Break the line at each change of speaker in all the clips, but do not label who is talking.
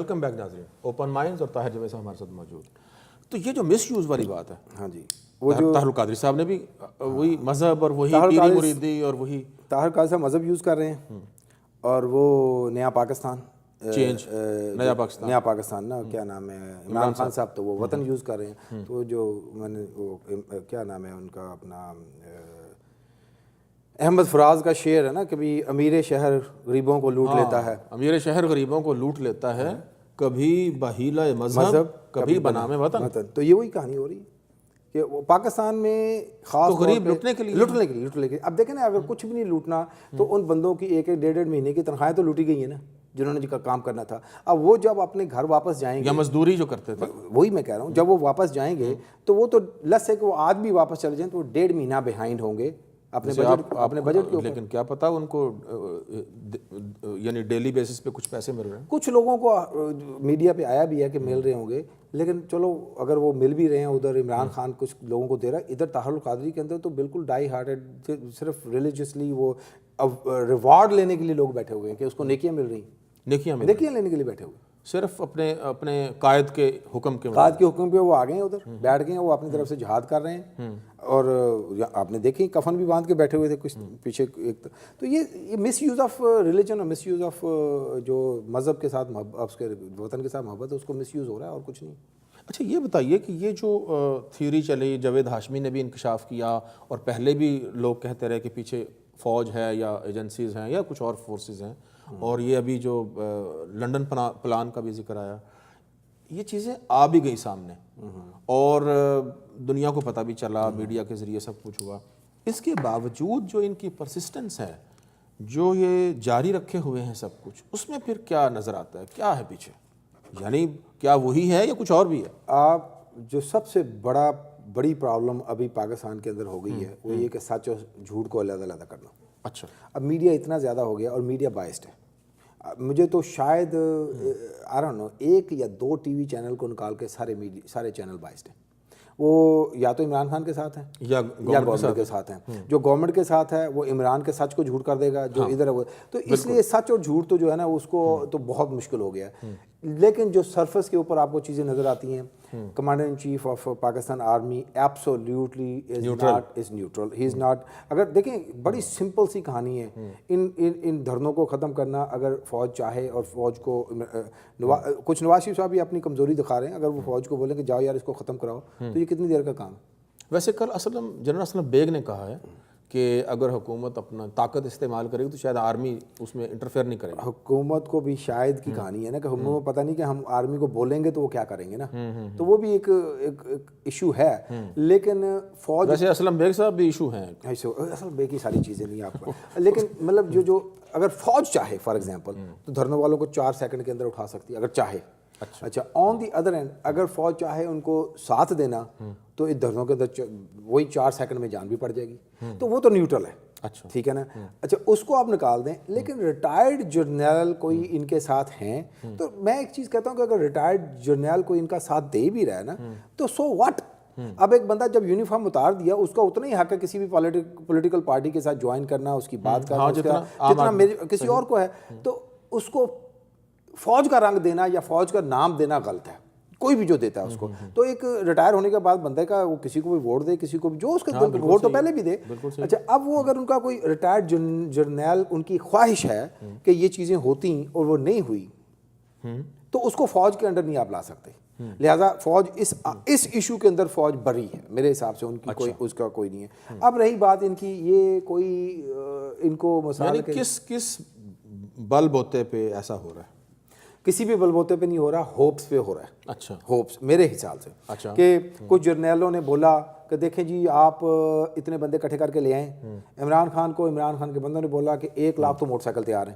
Welcome back ناظرین، open minds اور طاہر جوید صاحب ہمارے ساتھ موجود۔ تو یہ جو مس یوز والی بات ہے،
ہاں جی،
وہ طاہر القادری صاحب نے بھی وہی مذہب اور وہی پیری مریدی اور وہی
طاہر القادری صاحب مذہب یوز کر رہے ہیں، اور وہ نیا پاکستان
چینج
نیا پاکستان نا کیا نام ہے، عمران خان صاحب تو وہ وطن یوز کر رہے ہیں۔ تو جو میں نے وہ کیا نام ہے ان کا اپنا احمد فراز کا شعر ہے نا، کبھی امیر شہر غریبوں کو لوٹ لیتا ہے،
امیر شہر غریبوں کو لوٹ لیتا ہے، کبھی بحیلہ مذہب کبھی بنام وطن۔
تو یہ وہی کہانی ہو رہی ہے کہ وہ پاکستان میں خاص
غریب لوٹنے کے
لیے اب دیکھیں نا، اگر کچھ بھی نہیں لوٹنا تو ان بندوں کی ایک ڈیڑھ مہینے کی تنخواہیں تو لوٹی گئی ہیں نا، جنہوں نے کام کرنا تھا۔ اب وہ جب اپنے گھر واپس جائیں گے،
یا مزدوری جو کرتے تھے،
وہی میں کہہ رہا ہوں، جب وہ واپس جائیں گے تو وہ تو لس ہے کہ وہ آج بھی واپس چلے جائیں تو وہ 1.5 مہینہ بیہائنڈ ہوں گے اپنے بجٹ کے اوپر۔
لیکن کیا پتا ان کو یعنی ڈیلی بیسس پہ کچھ پیسے مل رہے ہیں۔
کچھ لوگوں کو میڈیا پہ آیا بھی ہے کہ مل رہے ہوں گے، لیکن چلو اگر وہ مل بھی رہے ہیں، ادھر عمران خان کچھ لوگوں کو دے رہا ہے، ادھر طاہر القادری کے اندر تو بالکل ڈائی ہارٹڈ صرف ریلیجیسلی وہ ریوارڈ لینے کے لیے لوگ بیٹھے ہوئے ہیں کہ اس کو نیکیاں مل رہی ہیں، نیکیاں لینے کے لیے بیٹھے ہوئے،
صرف اپنے قائد کے حکم کے
حکم پہ وہ آ گئے ہیں، ادھر بیٹھ گئے ہیں، وہ اپنی طرف سے جہاد کر رہے ہیں، اور آپ نے دیکھی کفن بھی باندھ کے بیٹھے ہوئے تھے کچھ پیچھے ایک۔ تو یہ مس یوز آف ریلیجن اور مس یوز آف جو مذہب کے ساتھ اس کے وطن کے ساتھ محبت ہے، اس کو مس یوز ہو رہا ہے اور کچھ نہیں۔
اچھا یہ بتائیے کہ یہ جو تھیوری چلی، جاوید ہاشمی نے بھی انکشاف کیا اور پہلے بھی لوگ کہتے رہے کہ پیچھے فوج ہے یا ایجنسیز ہیں یا کچھ اور فورسز ہیں، اور یہ ابھی جو لنڈن پلان کا بھی ذکر آیا، یہ چیزیں آ بھی گئی سامنے اور دنیا کو پتہ بھی چلا، میڈیا کے ذریعے سب کچھ ہوا۔ اس کے باوجود جو ان کی پرسسٹنس ہے، جو یہ جاری رکھے ہوئے ہیں سب کچھ، اس میں پھر کیا نظر آتا ہے، کیا ہے پیچھے؟ یعنی کیا وہی ہے یا کچھ اور بھی ہے؟
آپ جو سب سے بڑی پرابلم ابھی پاکستان کے اندر ہو گئی ہے وہ یہ کہ سچ اور جھوٹ کو علیحدہ علیحدہ کرنا۔
اچھا،
اب میڈیا اتنا زیادہ ہو گیا اور میڈیا بائسڈ ہے۔ مجھے تو شاید آئی ڈونٹ نو 1 یا 2 ٹی وی چینل کو نکال کے سارے چینل بائسڈ ہیں۔ وہ یا تو عمران خان کے ساتھ ہیں یا گورنمنٹ کے ساتھ ہیں۔ جو گورنمنٹ کے ساتھ ہے وہ عمران کے سچ کو جھوٹ کر دے گا، جو ادھر ہے وہ، تو اس لیے سچ اور جھوٹ تو جو ہے نا اس کو تو بہت مشکل ہو گیا ہے۔ لیکن جو سرفس کے اوپر آپ کو چیزیں نظر آتی ہیں، commander in chief of Pakistan army absolutely is neutral, he is not. اگر دیکھیں بڑی سمپل سی کہانی ہے، ان دھرنوں کو ختم کرنا اگر فوج چاہے، اور فوج کو کچھ نواز شریف صاحب بھی اپنی کمزوری دکھا رہے ہیں، اگر وہ فوج کو بولیں کہ جاؤ یار اس کو ختم کراؤ تو یہ کتنی دیر کا کام ہے؟
ویسے کل جنرل اسلم بیگ نے کہا ہے کہ اگر حکومت اپنا طاقت استعمال کرے گی تو شاید آرمی اس میں انٹرفیئر نہیں کرے گی۔
حکومت کو بھی شاید کی کہانی ہے نا کہ ہم کو پتہ نہیں کہ ہم آرمی کو بولیں گے تو وہ کیا کریں گے نا، تو وہ بھی ایک ایشو ہے۔ لیکن فوج،
ویسے اسلم بیگ صاحب بھی ایشو ہیں،
اسلم بیگ کی ساری چیزیں نہیں آپ کو، لیکن مطلب جو اگر فوج چاہے فار ایگزامپل تو دھرنوں والوں کو 4 سیکنڈ کے اندر اٹھا سکتی ہے اگر چاہے۔ اچھا، آن دی ادر اینڈ اگر فوج چاہے ان کو ساتھ دینا تو اس دھرنوں کے اندر وہی 4 سیکنڈ میں جان بھی پڑ جائے گی، تو وہ تو نیوٹرل ہے۔
اچھا
ٹھیک ہے نا، اچھا اس کو آپ نکال دیں، لیکن ریٹائرڈ جرنیل کوئی ان کے ساتھ ہیں تو میں ایک چیز کہتا ہوں کہ اگر ریٹائرڈ جرنیل کوئی ان کا ساتھ دے بھی رہا ہے نا تو سو واٹ۔ اب ایک بندہ جب یونیفارم اتار دیا اس کا اتنا ہی حق ہے کسی بھی پولیٹیکل پارٹی کے ساتھ جوائن کرنا، اس کی بات کرنا، جتنا کسی اور کو ہے، تو اس کو فوج کا رنگ دینا یا فوج کا نام دینا غلط ہے، کوئی بھی جو دیتا ہے اس کو۔ تو ایک ریٹائر ہونے کے بعد بندے کا وہ کسی کو بھی ووٹ دے، کسی کو بھی جو اس کا ووٹ تو پہلے بھی دے۔ اچھا اب وہ اگر ان کا کوئی ریٹائرڈ جرنیل ان کی خواہش ہے کہ یہ چیزیں ہوتی اور وہ نہیں ہوئی تو اس کو فوج کے انڈر نہیں آپ لا سکتے، لہٰذا فوج اس ایشو کے اندر فوج بری ہے میرے حساب سے، ان کی کوئی اس کا کوئی نہیں ہے۔ اب رہی بات ان کی، یہ کوئی ان کو مسئلہ
کس بل بوتے پہ ایسا ہو رہا ہے؟
کسی بھی بلبوتے پہ نہیں ہو رہا، ہوپس پہ ہو رہا ہے۔
اچھا،
ہوپس میرے حساب سے کہ کچھ جرنیلوں نے بولا کہ دیکھیں جی آپ اتنے بندے اکٹھے کر کے لے آئیں، عمران خان کے بندوں نے بولا کہ 1 لاکھ تو موٹر سائیکل تیار ہیں،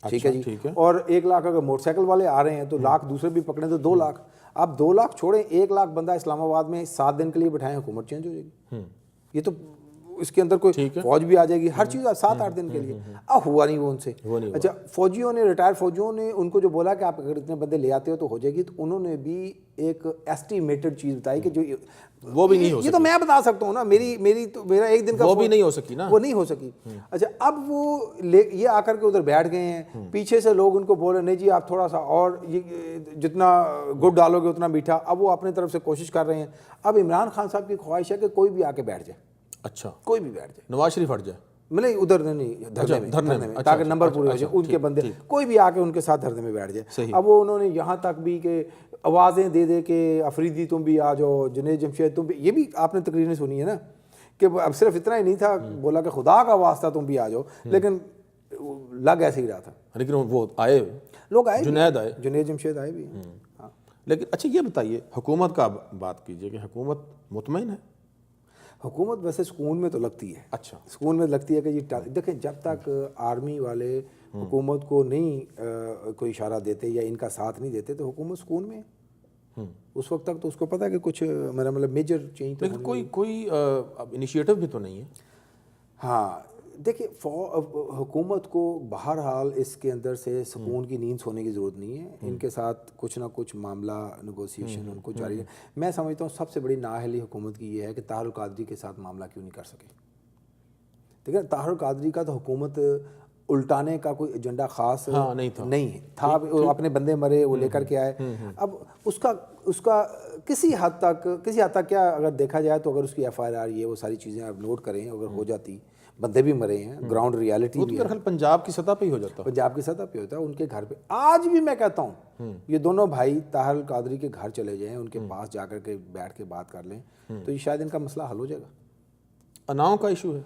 ٹھیک ہے جی، اور 1 لاکھ اگر موٹر سائیکل والے آ رہے ہیں تو لاکھ دوسرے بھی پکڑیں تو 2 لاکھ۔ آپ 2 لاکھ چھوڑیں، 1 لاکھ بندہ اسلام آباد میں 7 دن کے لیے بٹھائیں، حکومت چینج ہو جائے گی۔ یہ تو اس کے اندر کوئی فوج بھی آ جائے گی, ہر چیز 7-8 دن کے لیے. اب ہوا نہیں وہ ان سے. اچھا فوجیوں نے, ریٹائر فوجیوں نے ان کو جو بولا کہ آپ اگر اتنے بندے لے آتے ہو تو ہو جائے گی, تو انہوں نے بھی ایک ایسٹیمیٹڈ چیز بتائی کہ جو
وہ بھی نہیں ہو سکی.
یہ تو میں بتا سکتا ہوں نا, میرا ایک دن کا
وہ بھی نہیں ہو سکی نا,
وہ نہیں ہو سکی. اچھا اب وہ یہ آ کر کے ادھر بیٹھ گئے ہیں, پیچھے سے لوگ ان کو بول رہے نہیں جی آپ تھوڑا سا اور جتنا گڑ ڈالو گے اتنا میٹھا. اب وہ اپنے طرف سے کوشش کر رہے ہیں. اب عمران خان صاحب کی خواہش ہے کہ کوئی بھی آ کے بیٹھ جائے.
اچھا
کوئی بھی بیٹھ جائے,
نواز شریف ہٹ جائے,
نہیں ادھر نہیں, دھرنے میں, تاکہ نمبر پورے ہو جائے ان کے بندے, کوئی بھی آ کے ان کے ساتھ دھرنے میں بیٹھ جائے. اب وہ انہوں نے یہاں تک بھی کہ آوازیں دے دے کہ افریدی تم بھی آ جاؤ, جنید جمشید تم بھی, یہ بھی آپ نے تقریریں سنی ہے نا کہ اب صرف اتنا ہی نہیں تھا, بولا کہ خدا کا واسطہ تم بھی آ جاؤ, لیکن لگ ایسے ہی رہا تھا.
لیکن وہ آئے,
لوگ آئے,
جنید
جمشید آئے بھی.
لیکن اچھا یہ بتائیے, حکومت کا بات کیجئے کہ حکومت مطمئن ہے؟
حکومت ویسے سکون میں تو لگتی ہے.
اچھا
سکون میں لگتی ہے کہ یہ دیکھیں جب تک آرمی والے حکومت کو نہیں کوئی اشارہ دیتے یا ان کا ساتھ نہیں دیتے تو حکومت سکون میں ہے. اس وقت تک تو اس کو پتہ ہے کہ کچھ میرا مطلب میجر چینج تو
لیکن کوئی انیشیٹو بھی تو نہیں ہے.
ہاں دیکھیں حکومت کو بہرحال اس کے اندر سے سکون کی نیند سونے کی ضرورت نہیں ہے. ان کے ساتھ کچھ نہ کچھ معاملہ نیگوسیشن ان کو جاری ہے. میں سمجھتا ہوں سب سے بڑی نااہلی حکومت کی یہ ہے کہ طاہر القادری کے ساتھ معاملہ کیوں نہیں کر سکے. ٹھیک ہے, طاہر القادری کا تو حکومت الٹانے کا کوئی ایجنڈا خاص نہیں تھا. اپنے بندے مرے وہ لے کر کے آئے. اب اس کا کسی حد تک کیا اگر دیکھا جائے تو اگر اس کی ایف آئی آر یہ وہ ساری چیزیں آپ نوٹ کریں اگر ہو جاتی, بندے بھی مرے ہیں, گراؤنڈ ریالٹی بھی ہے,
پنجاب کی سطح پہ ہی ہو جاتا,
پنجاب کی سطح پہ ہوتا ہے. ان کے گھر پہ آج بھی میں کہتا ہوں یہ دونوں بھائی طاہر القادری کے گھر چلے جائیں, ان کے پاس جا کر کے بیٹھ کے بات کر لیں تو یہ شاید ان کا مسئلہ حل ہو جائے گا.
اناؤں کا ایشو ہے.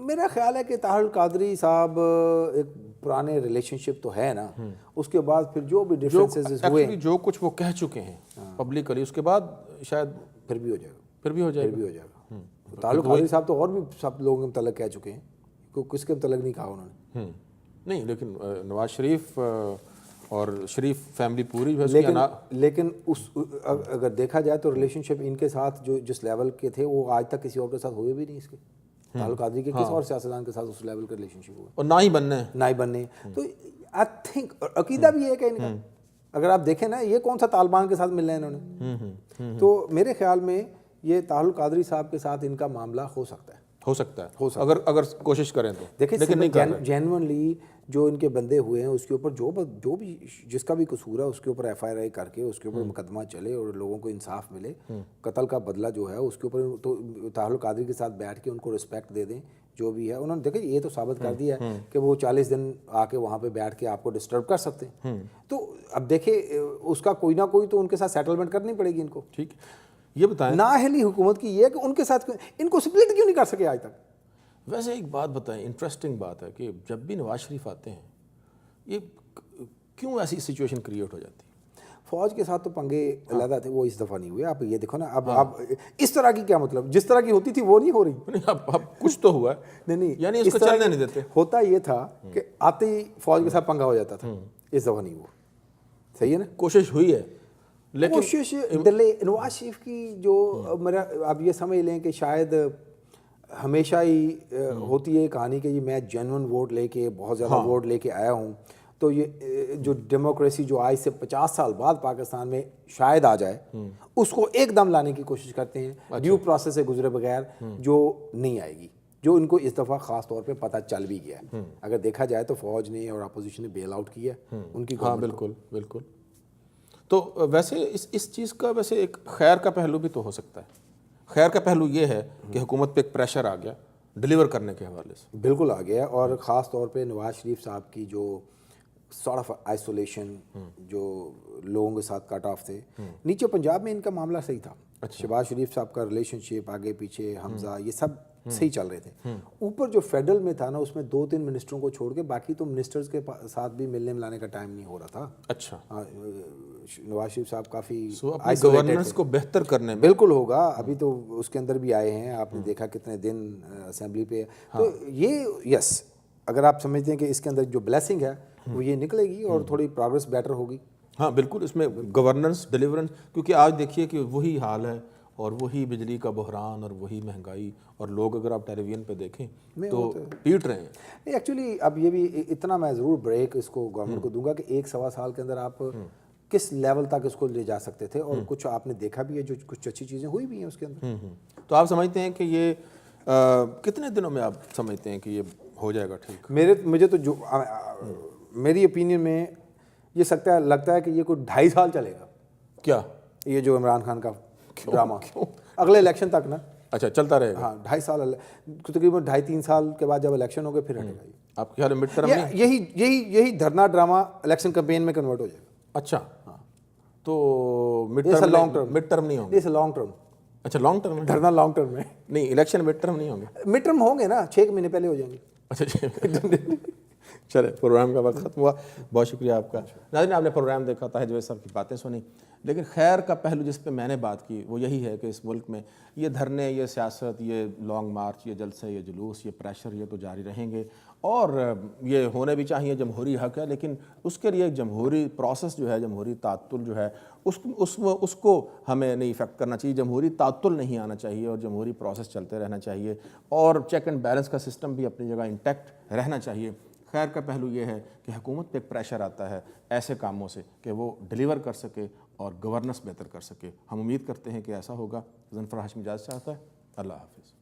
میرا خیال ہے کہ طاہر القادری صاحب ایک پرانے ریلیشن شپ تو ہے نا, اس کے بعد پھر جو بھی ڈفرینسز ہوئے,
جو کچھ وہ کہہ چکے ہیں پبلکلی, اس کے بعد شاید
پھر بھی ہو جائے گا. طاہر القادری صاحب تو اور بھی سب لوگوں کے متعلق کہہ چکے ہیں, کس کے متعلق نہیں کہا انہوں نے.
نہیں لیکن نواز شریف اور شریف فیملی پوری,
لیکن اگر دیکھا جائے تو ریلیشن شپ ان کے ساتھ جو جس لیول کے تھے وہ آج تک کسی اور کے ساتھ ہوئے بھی نہیں. اس کے طاہر القادری کے کس اور سیاستدان کے ساتھ اس لیول کا ریلیشن شپ ہوا,
اور نہ ہی بننے.
تو آئی تھنک عقیدہ بھی ہے کہ ان کا, اگر آپ دیکھیں نا یہ کون سا طالبان کے ساتھ مل رہے ہیں انہوں نے, تو میرے خیال میں یہ طاہر القادری صاحب کے ساتھ ان کا معاملہ ہو سکتا ہے
اگر کوشش کریں تو.
دیکھیں جینونلی جو ان کے بندے ہوئے ہیں اس کے اوپر جو بھی جس کا بھی قصور ہے اس کے اوپر ایف آئی آر کر کے اس کے اوپر مقدمہ چلے اور لوگوں کو انصاف ملے. قتل کا بدلہ جو ہے اس کے اوپر تو طاہر القادری کے ساتھ بیٹھ کے ان کو رسپیکٹ دے دیں جو بھی ہے. انہوں نے دیکھیں یہ تو ثابت کر دیا ہے کہ وہ 40 دن آ کے وہاں پہ بیٹھ کے آپ کو ڈسٹرب کر سکتے ہیں. تو اب دیکھیں اس کا کوئی نہ کوئی تو ان کے ساتھ سیٹلمنٹ کرنی پڑے گی ان کو.
ٹھیک, یہ بتائیں
نااہلی حکومت کی یہ ہے کہ ان کے ساتھ ان کو سپلٹ کیوں نہیں کر سکے آج تک.
ویسے ایک بات بتائیں, انٹرسٹنگ بات ہے کہ جب بھی نواز شریف آتے ہیں یہ کیوں ایسی سچویشن کریٹ ہو جاتی ہے؟
فوج کے ساتھ تو پنگے علیحدہ تھے, وہ اس دفعہ نہیں ہوئے. آپ یہ دیکھو نا, اب اس طرح کی کیا مطلب, جس طرح کی ہوتی تھی وہ نہیں ہو رہی.
اب کچھ تو ہوا ہے,
نہیں
یعنی اس کو چلنے نہیں دیتے.
ہوتا یہ تھا کہ آتے ہی فوج کے ساتھ پنگا ہو جاتا تھا, اس دفعہ نہیں ہوا. صحیح ہے نا,
کوشش ہوئی ہے لیکن
کوشش نواز شریف کی جو میرا آپ یہ سمجھ لیں کہ شاید ہمیشہ ہی ہوتی ہے کہانی کہ میں جینون ووٹ لے کے بہت زیادہ ووٹ لے کے آیا ہوں, تو یہ جو ڈیموکریسی جو آج سے 50 سال بعد پاکستان میں شاید آ جائے اس کو ایک دم لانے کی کوشش کرتے ہیں ڈیو پروسیس سے گزرے بغیر, جو نہیں آئے گی, جو ان کو اس دفعہ خاص طور پہ پتہ چل بھی گیا ہے. اگر دیکھا جائے تو فوج نے اور اپوزیشن نے بیل آؤٹ کیا ان کی.
ہاں بالکل. تو ویسے اس چیز کا ویسے ایک خیر کا پہلو بھی تو ہو سکتا ہے. خیر کا پہلو یہ ہے کہ حکومت پہ ایک پریشر آ گیا ڈیلیور کرنے کے حوالے سے.
بالکل آ گیا, اور خاص طور پہ نواز شریف صاحب کی جو سارٹ آف آئسولیشن, جو لوگوں کے ساتھ کٹ آف تھے. نیچے پنجاب میں ان کا معاملہ صحیح تھا, شہباز شریف صاحب کا ریلیشن شپ آگے پیچھے, حمزہ, یہ سب صحیح چل رہے تھے. اوپر جو فیڈرل میں تھا نا اس میں 2-3 منسٹروں کو چھوڑ کے باقی تو منسٹرز کے ساتھ بھی ملنے ملانے کا ٹائم نہیں ہو رہا تھا.
اچھا,
نواز شریف صاحب کافی
گورننس کو بہتر کرنے میں
بالکل ہوگا. ابھی تو اس کے اندر بھی آئے ہیں, آپ نے دیکھا کتنے دن اسمبلی پہ. تو یہ یس, اگر آپ سمجھتے ہیں کہ اس کے اندر جو بلیسنگ ہے وہ یہ نکلے گی اور تھوڑی پروگرس بیٹر ہوگی.
ہاں بالکل, اس میں گورننس ڈیلیورنس, کیونکہ آج دیکھیے کہ وہی حال ہے اور وہی بجلی کا بحران اور وہی مہنگائی، اور لوگ اگر آپ ٹیلی ویژن پہ دیکھیں تو پیٹ رہے ہیں.
نہیں ایکچولی اب یہ بھی اتنا میں ضرور بریک اس کو گورنمنٹ کو دوں گا کہ 1 سوا سال کے اندر آپ کس لیول تک اس کو لے جا سکتے تھے، اور کچھ آپ نے دیکھا بھی ہے جو کچھ اچھی چیزیں ہوئی بھی ہیں اس کے اندر.
تو آپ سمجھتے ہیں کہ یہ کتنے دنوں میں آپ سمجھتے ہیں کہ یہ ہو جائے گا ٹھیک؟
مجھے تو جو میری اوپینین میں یہ لگتا ہے کہ یہ کوئی 2.5 سال چلے گا.
کیا
یہ جو عمران خان کا ڈرامہ اگلے الیکشن تک نا.
اچھا چلتا رہے گا.
ہاں 2.5 سال، تقریباً 2.5-3 سال کے بعد جب الیکشن ہوگا پھر ہٹے گا.
آپ کے خیال میں مڈ ٹرم نہیں؟
یہی دھرنا ڈرامہ الیکشن کمپین میں کنورٹ ہو جائے گا.
اچھا تو مڈ ٹرم نہیں ہوں گے؟
یہ لانگ ٹرم.
اچھا لانگ ٹرم میں
دھرنا لانگ ٹرم میں
نہیں، الیکشن مڈ ٹرم نہیں ہوں گے؟
مڈ ٹرم ہوں گے نا، 6 مہینے پہلے ہو جائیں گے.
اچھا چلے پروگرام کا وقت ختم ہوا. بہت شکریہ آپ کا. ناظرین آپ نے پروگرام دیکھا، طاہر جاوید صاحب کی باتیں سنی، لیکن خیر کا پہلو جس پہ میں نے بات کی وہ یہی ہے کہ اس ملک میں یہ دھرنے، یہ سیاست، یہ لانگ مارچ، یہ جلسے، یہ جلوس، یہ پریشر، یہ تو جاری رہیں گے، اور یہ ہونے بھی چاہیے، جمہوری حق ہے، لیکن اس کے لیے ایک جمہوری پروسیس جو ہے، جمہوری تعطل جو ہے اس کو ہمیں نہیں افیکٹ کرنا چاہیے. جمہوری تعطل نہیں آنا چاہیے اور جمہوری پروسیس چلتے رہنا چاہیے، اور چیک اینڈ بیلنس کا سسٹم بھی اپنی جگہ انٹیکٹ رہنا چاہیے. خیر کا پہلو یہ ہے کہ حکومت پہ ایک پریشر آتا ہے ایسے کاموں سے کہ وہ ڈیلیور کر سکے اور گورننس بہتر کر سکے. ہم امید کرتے ہیں کہ ایسا ہوگا. ظفر ہاشمی اجازت چاہتا ہے. اللہ حافظ.